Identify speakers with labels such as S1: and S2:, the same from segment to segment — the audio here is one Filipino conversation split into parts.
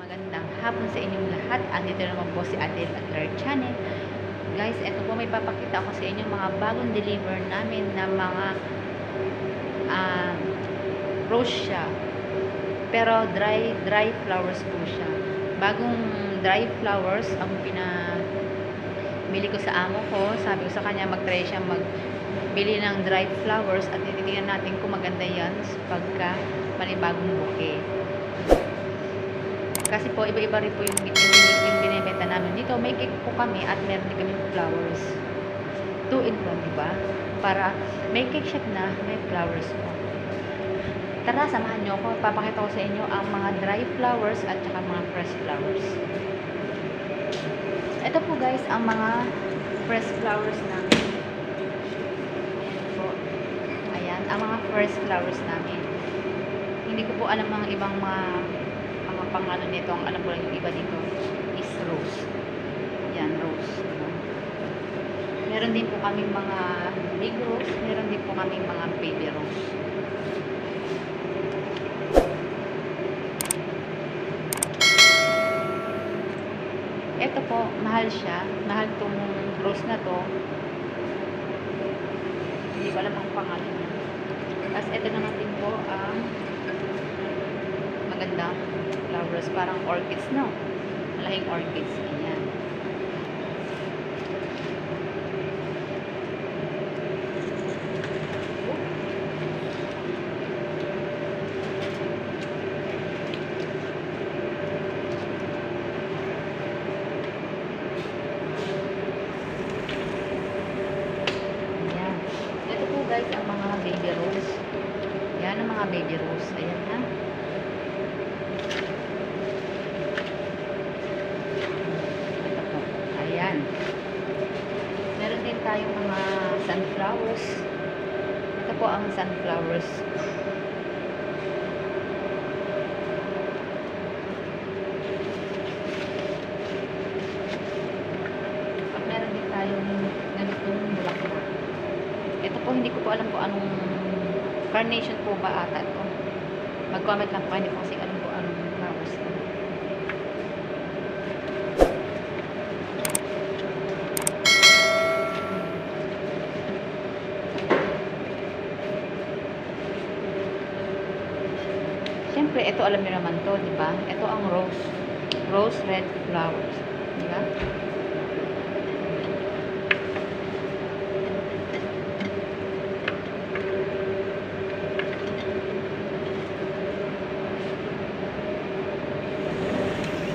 S1: Magandang hapon sa inyong lahat. Andito naman po si Adele at Claire Channel. Guys, eto po may papakita ako sa inyo mga bagong deliver namin na mga uh, rose siya. Pero dry flowers po siya. Bagong dry flowers ang pinamili ko sa amo ko. Sabi ko sa kanya mag-try siya magbili ng dry flowers at titingnan natin kung maganda yan pagka panibagong bouquet. Kasi po, iba-iba rin po yung binibenta namin. Dito, may cake po kami at meron din kami flowers. 2 in 1, diba? Para may cake shop na, may flowers po. Tara, samahan nyo ako. Papakita ko sa inyo ang mga dry flowers at saka mga fresh flowers. Ito po guys, ang mga fresh flowers namin. Ayan po. Ayan, ang mga fresh flowers namin. Hindi ko po alam mga ibang mga pangalan nito. Ang alam ko lang yung iba dito is rose. Yan, rose. Meron din po kaming mga big rose. Meron din po kaming mga baby rose. Ito po, mahal siya. Mahal tong rose na to. Hindi ko alam ang pangalan niya. Tapos ito naman din po ang maganda flowers, parang orchids, no? Malaking orchids. Ayan. Ayan. Ito po guys, ang mga baby rose. Ayan ang mga baby rose. Ayan na. Meron din tayong mga sunflowers. Ito po ang sunflowers. At meron din tayong ganitong bulaklak. Ito po, hindi ko po alam po anong carnation po ba ata ito. Mag-comment lang po, hindi ko kasi alam po anong flowers ito. Siyempre, ito alam niyo naman to, di ba? Ito ang rose red flowers, di ba?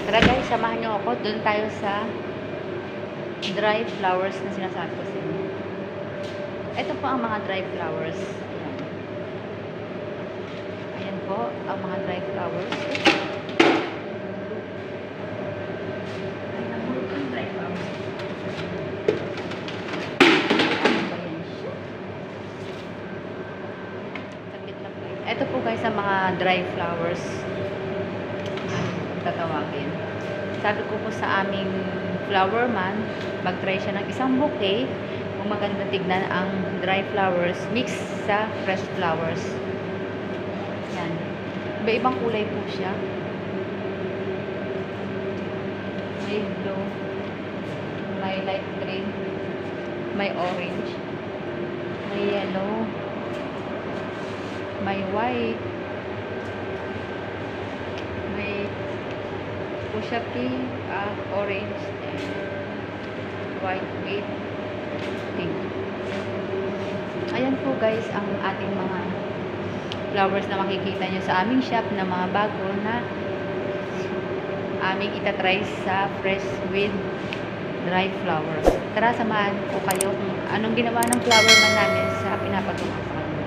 S1: Tara guys, samahan niyo ako. Doon tayo sa dry flowers na sinasabi ko sa inyo. Ito po ang mga dry flowers. Po, ang mga dry flowers. Ay, namulog ang dry flowers. Ano ba yan siya? Sakit lang kayo. Ito po guys ang mga dry flowers. Tatawagin. Sabi ko po sa aming flower man, mag-try siya ng isang bouquet kung maganda tignan ang dry flowers mix sa fresh flowers. Iba-ibang kulay po siya. May blue, may light green, may orange, may yellow, may white, may fuchsia pink, orange, and white with pink. Ayan po guys ang ating mga flowers na makikita nyo sa aming shop na mga bago na aming itatry sa fresh with dry flowers. Tara, samahan ko kayo kung anong ginawa ng flower man namin sa pinapagawa sa kanila.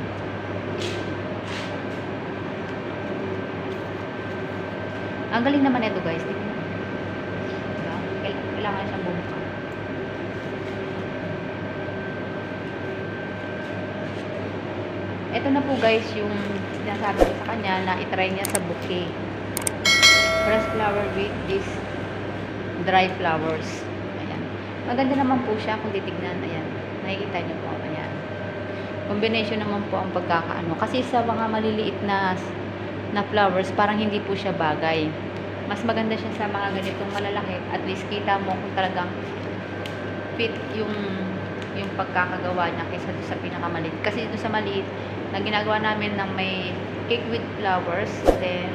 S1: Ang galing naman ito guys. Diba? Kailangan siyang bumuka. Ito na po guys yung sinasabi ko sa kanya na itry niya sa bouquet. Fresh flower with this dry flowers. Ayan. Maganda naman po siya kung titignan. Ayan. Nakikita niyo po. Ayan. Combination naman po ang pagkakaano. Kasi sa mga maliliit na flowers, parang hindi po siya bagay. mas maganda siya sa mga ganitong malalaki. At least kita mo kung talagang fit yung pagkakagawa niya kaysa doon sa pinakamaliit. Kasi dito sa maliit, na ginagawa namin ng may cake with flowers, then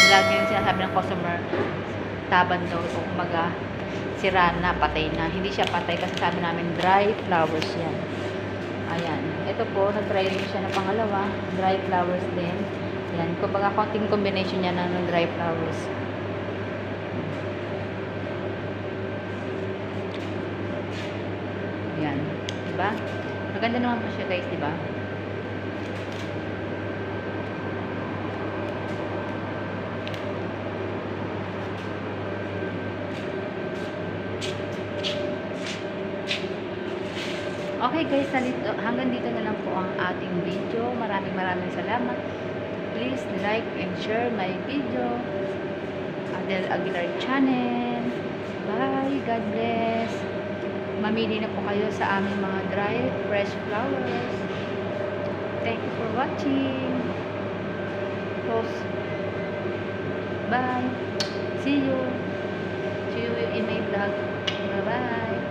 S1: lagi yung sinasabi ng customer, taban daw, o kumaga sira na, patay na. Hindi siya patay kasi sabi namin dry flowers yan. Ayan, ito po, nag-try rin siya na pangalawa, dry flowers din. Ayan, kumbaga konting combination niya ng dry flowers. Ayan, diba? Maganda naman po siya guys, diba? Okay guys, hanggang dito na lang po ang ating video. Maraming salamat. Please like and share my video. Adel Aguilar channel. Bye. God bless. Mamili na po kayo sa aming mga dry, fresh flowers. Thank you for watching. Post. Bye. See you. See you in my vlog. Bye-bye.